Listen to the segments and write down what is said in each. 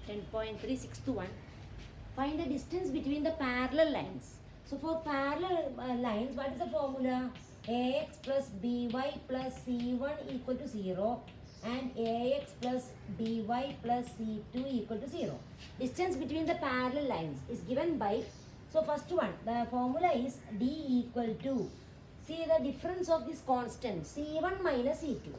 10.3, sixth one. Find the distance between the parallel lines. So for parallel lines, what is the formula? Ax plus by plus c1 equal to 0 and ax plus by plus c2 equal to 0. Distance between the parallel lines is given by, so first one, the formula is d equal to, see the difference of this constant, c1 minus c2.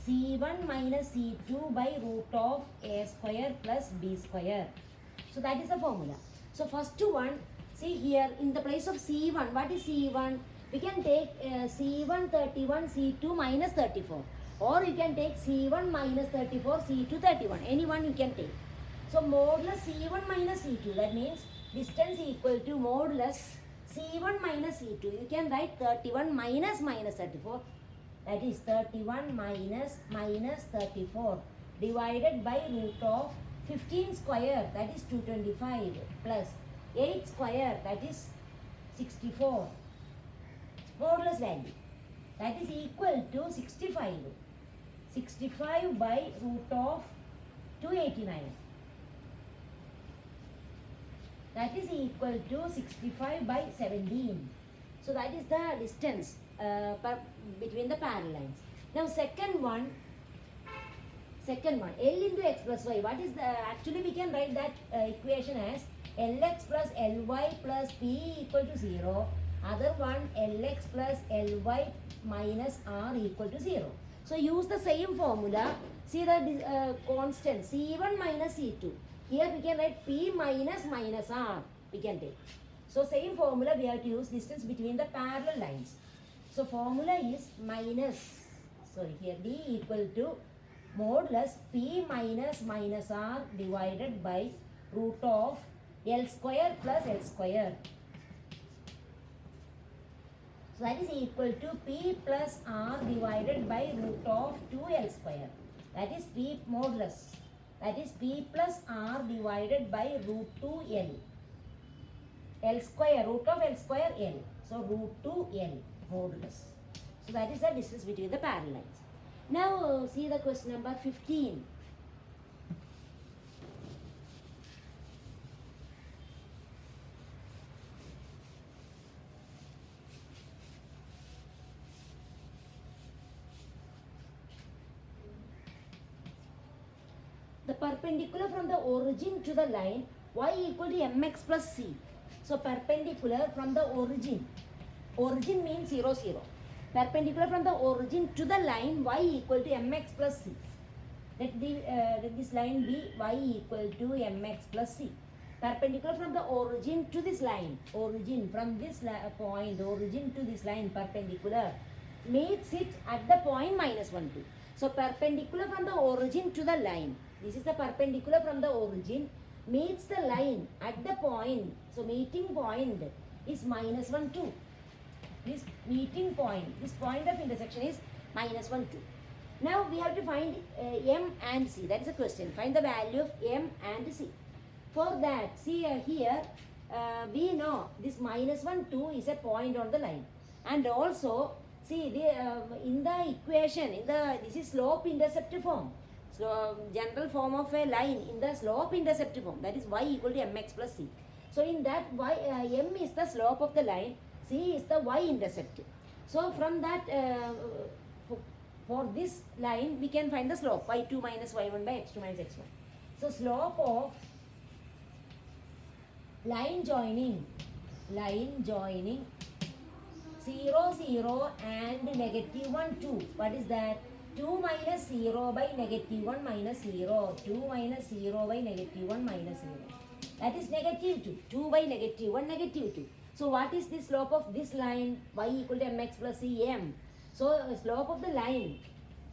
c1 minus c2 by root of a square plus b square. So that is the formula. So first one, see here in the place of c1, what is c1? We can take c1 31, c2 minus 34. Or you can take c1 minus 34, c2 31. Any one you can take. So modulus c1 minus c2, that means distance equal to modulus c1 minus c2. You can write 31 minus 34. That is 31 minus 34 divided by root of 15 square, that is 225, plus 8 square, that is 64. Modulus value, that is equal to 65. 65 by root of 289. That is equal to 65 by 17. So that is the distance between the parallel lines. Now second one, L into x plus y. What is the, actually we can write that equation as Lx plus Ly plus P equal to 0. Other one, Lx plus Ly minus R equal to 0. So use the same formula. See the constant C1 minus C2. Here we can write P minus R. We can take. So same formula we have to use, distance between the parallel lines. So formula is here D equal to modulus P minus R divided by root of L square plus L square. So that is equal to P plus R divided by root of 2L square. That is P modulus. That is P plus R divided by root 2L. L square, root of L square L. So root 2L modulus. So that is the distance between the parallel lines. Now see the question number 15. The perpendicular from the origin to the line y equal to mx plus c. So perpendicular from the origin. Origin means 0, 0. Perpendicular from the origin to the line y equal to mx plus c. Let this line be y equal to mx plus c. Perpendicular from the origin to this line. Origin from this point. Origin to this line perpendicular. Meets it at the point minus 1, 2. So perpendicular from the origin to the line. This is the perpendicular from the origin. Meets the line at the point. So meeting point is minus 1, 2. This meeting point, this point of intersection is minus 1, 2. Now we have to find M and C. That is the question. Find the value of M and C. For that, see here, we know this minus 1, 2 is a point on the line. And also, see in the equation, this is slope intercept form. So general form of a line in the slope intercept form, that is y equal to mx plus c. So in that m is the slope of the line, c is the y-intercept. So from that, for this line we can find the slope y2 minus y1 by x2 minus x1. So slope of line joining 0, 0 and negative 1, 2. What is that? 2 minus 0 by negative 1 minus 0. 2 minus 0 by negative 1 minus 0. That is negative 2. 2 by negative 1, negative 2. So what is the slope of this line? Y equal to mx plus c m. So slope of the line.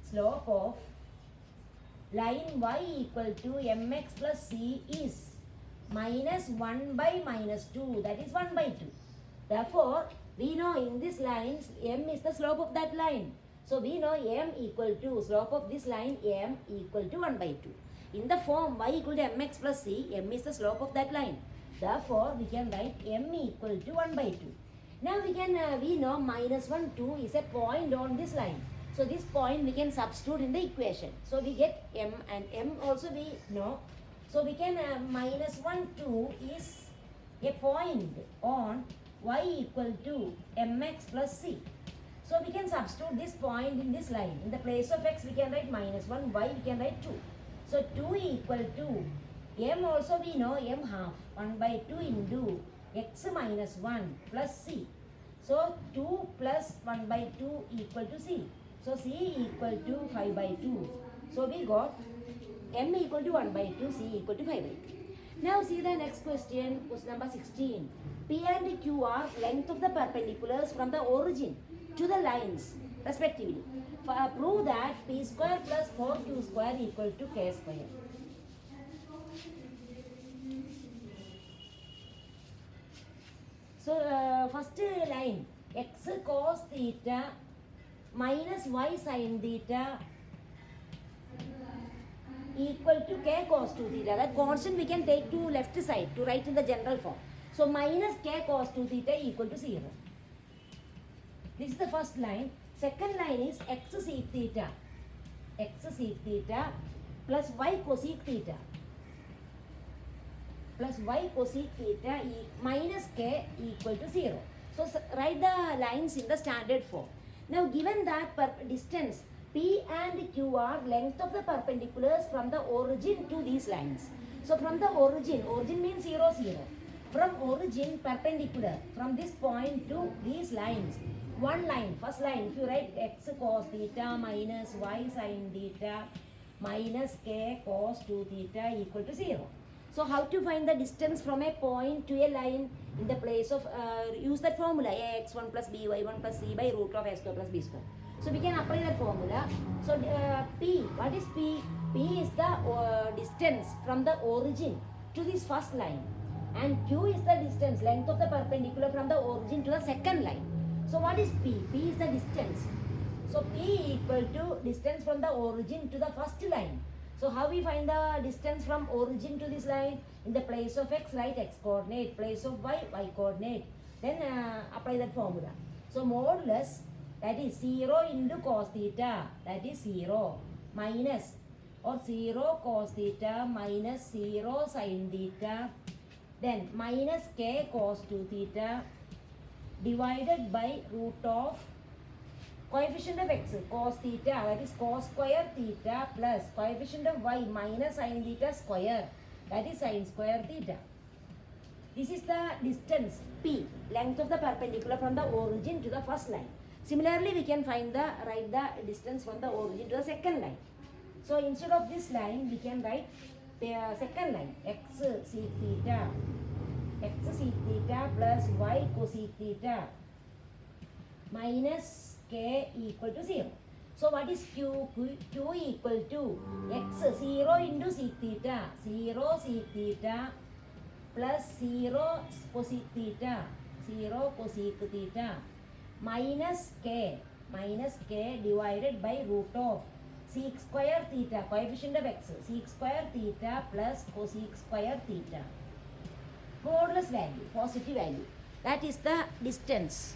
Slope of line y equal to mx plus c is minus 1 by minus 2. That is 1 by 2. Therefore, we know in this line m is the slope of that line. So we know m equal to slope of this line m equal to 1 by 2. In the form y equal to mx plus c, m is the slope of that line. Therefore, we can write m equal to 1 by 2. Now we know minus 1, 2 is a point on this line. So this point we can substitute in the equation. So we get m, and m also we know. So we can minus 1, 2 is a point on y equal to mx plus c. So we can substitute this point in this line. In the place of x we can write minus 1, y we can write 2. So 2 equal to m also we know m half 1 by 2 into x minus 1 plus c. So 2 plus 1 by 2 equal to c. So c equal to 5 by 2. So we got m equal to 1 by 2, c equal to 5 by 2. Now see the next question, question number 16. P and Q are length of the perpendiculars from the origin to the lines respectively. Prove that P square plus 4Q square equal to K square. So first line, x cos theta minus y sin theta equal to k cos 2 theta. That constant we can take to left side to write in the general form. So minus k cos 2 theta equal to 0. This is the first line. Second line is x sec theta. X sec theta plus y cosec theta. Plus y cosec theta minus k equal to 0. So write the lines in the standard form. Now given that distance P and Q are length of the perpendiculars from the origin to these lines. So from the origin means 0, 0. From origin perpendicular from this point to these lines. One line, first line, if you write x cos theta minus y sin theta minus k cos 2 theta equal to 0. So how to find the distance from a point to a line in the place of, use that formula, ax1 plus by1 plus c by root of a square plus b square. So we can apply that formula. So P, what is P? P is the distance from the origin to this first line. And Q is the distance, length of the perpendicular from the origin to the second line. So what is P? P is the distance. So P equal to distance from the origin to the first line. So how we find the distance from origin to this line? In the place of x, write x coordinate, place of y, y coordinate. Then apply that formula. So modulus, that is 0 into cos theta, that is 0, minus or 0 cos theta minus 0 sin theta, then minus k cos 2 theta divided by root of coefficient of x cos theta, that is cos square theta, plus coefficient of y minus sin theta square, that is sin square theta. This is the distance P, length of the perpendicular from the origin to the first line. Similarly, we can write the distance from the origin to the second line. So instead of this line, we can write the second line, x sec theta plus y cosec theta minus k equal to 0. So what is Q? Q equal to x 0 into sec theta, 0 sec theta plus 0 cosec theta, 0 cosec theta minus k divided by root of sec square theta, coefficient of x, sec square theta plus cosec square theta. Modulus value, positive value. That is the distance.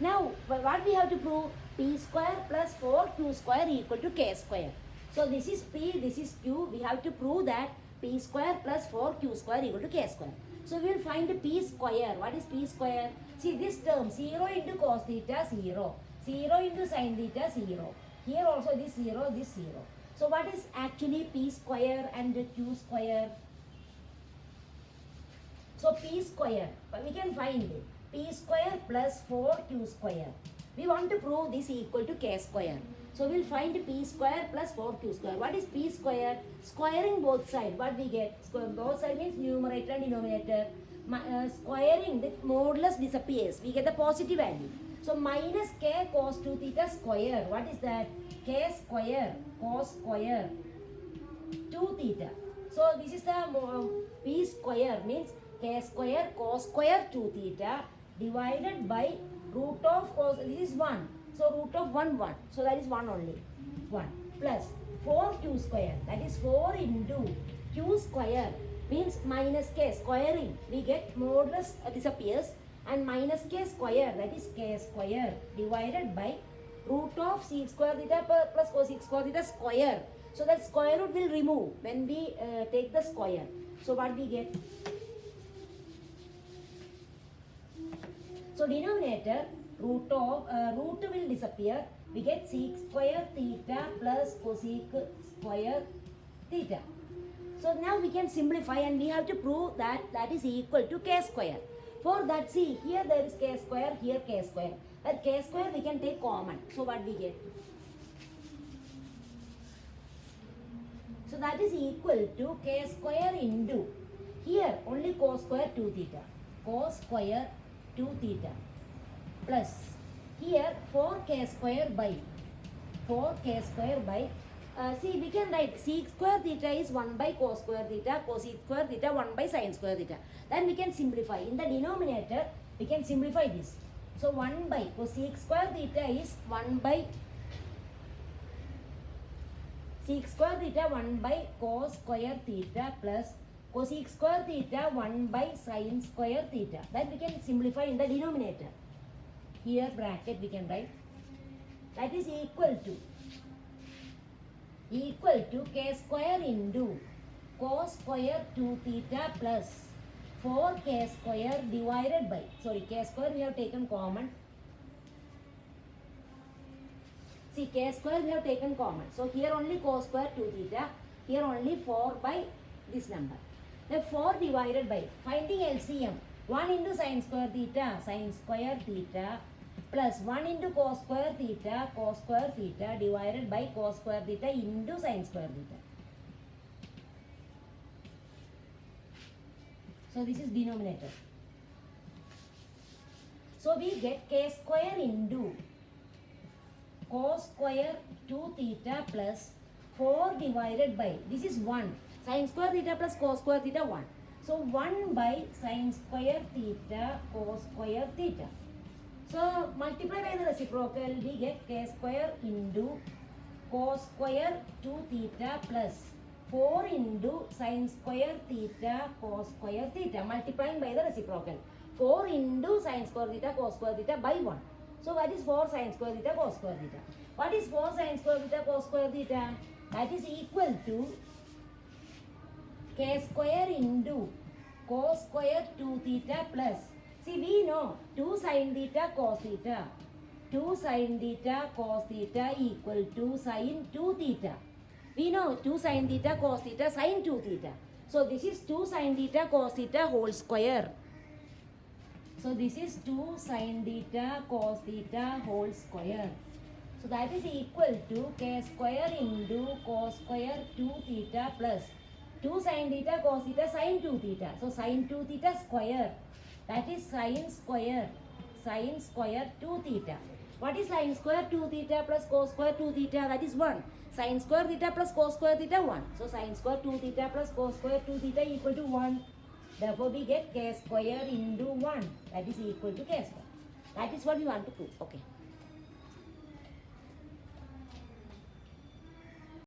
Now, what we have to prove? P square plus 4Q square equal to K square. So this is P, this is Q. We have to prove that P square plus 4Q square equal to K square. So we will find P square. What is P square? See this term, 0 into cos theta, 0. 0 into sin theta, 0. Here also this 0, this 0. So what is actually P square and Q square? So P square, we can find it. P square plus 4Q square. We want to prove this equal to K square. So we'll find P square plus 4Q square. What is P square? Squaring both sides. What we get? Both sides means numerator and denominator. Squaring, the modulus disappears. We get the positive value. So minus K cos 2 theta square. What is that? K square cos square 2 theta. So this is the P square means K square cos square 2 theta divided by root of cos, this is 1. So root of 1, 1. So that is 1 only. 1 plus 4Q square, that is 4 into Q square means minus K squaring. We get modulus disappears and minus K square, that is K square divided by root of sec square theta plus cosec square theta square. So that square root will remove when we take the square. So what we get? So denominator root will disappear. We get sec square theta plus cosec square theta. So now we can simplify and we have to prove that that is equal to k square. For that, see, here there is k square, here k square. That k square we can take common. So what we get? So that is equal to k square into, here only cos square 2 theta. Cos square 2 theta plus here 4k square by see, we can write sec square theta is 1 by cos square theta, cosec square theta 1 by sin square theta. Then we can simplify. In the denominator, we can simplify this. So 1 by cosec square theta is 1 by sec square theta 1 by cos square theta plus cosec square theta 1 by sin square theta. Then we can simplify in the denominator. Here bracket we can write. That is equal to k square into cos square 2 theta plus 4k square divided by, k square we have taken common. See, k square we have taken common. So here only cos square 2 theta, here only 4 by this number. Then 4 divided by, finding LCM, 1 into sin square theta plus 1 into cos square theta divided by cos square theta into sin square theta. So this is denominator. So we get k square into cos square 2 theta plus 4 divided by, this is 1. Sin square theta plus cos square theta 1. So 1 by sin square theta cos square theta. So multiply by the reciprocal, we get k square into cos square 2 theta plus 4 into sin square theta cos square theta, multiplying by the reciprocal. 4 into sin square theta cos square theta by 1. So what is 4 sin square theta cos square theta? What is 4 sin square theta cos square theta? That is equal to k square into cos square 2 theta plus, see, we know 2 sin theta cos theta. 2 sin theta cos theta equal to sin 2 theta. We know 2 sin theta cos theta sin 2 theta. So this is 2 sin theta cos theta whole square. So this is 2 sin theta cos theta whole square. So that is equal to k square into cos square 2 theta plus 2 sin theta cos theta sin 2 theta. So sin 2 theta square. That is sin square 2 theta. What is sin square 2 theta plus cos square 2 theta? That is 1. Sin square theta plus cos square theta 1. So sin square 2 theta plus cos square 2 theta equal to 1. Therefore we get k square into 1. That is equal to k square. That is what we want to prove. Okay.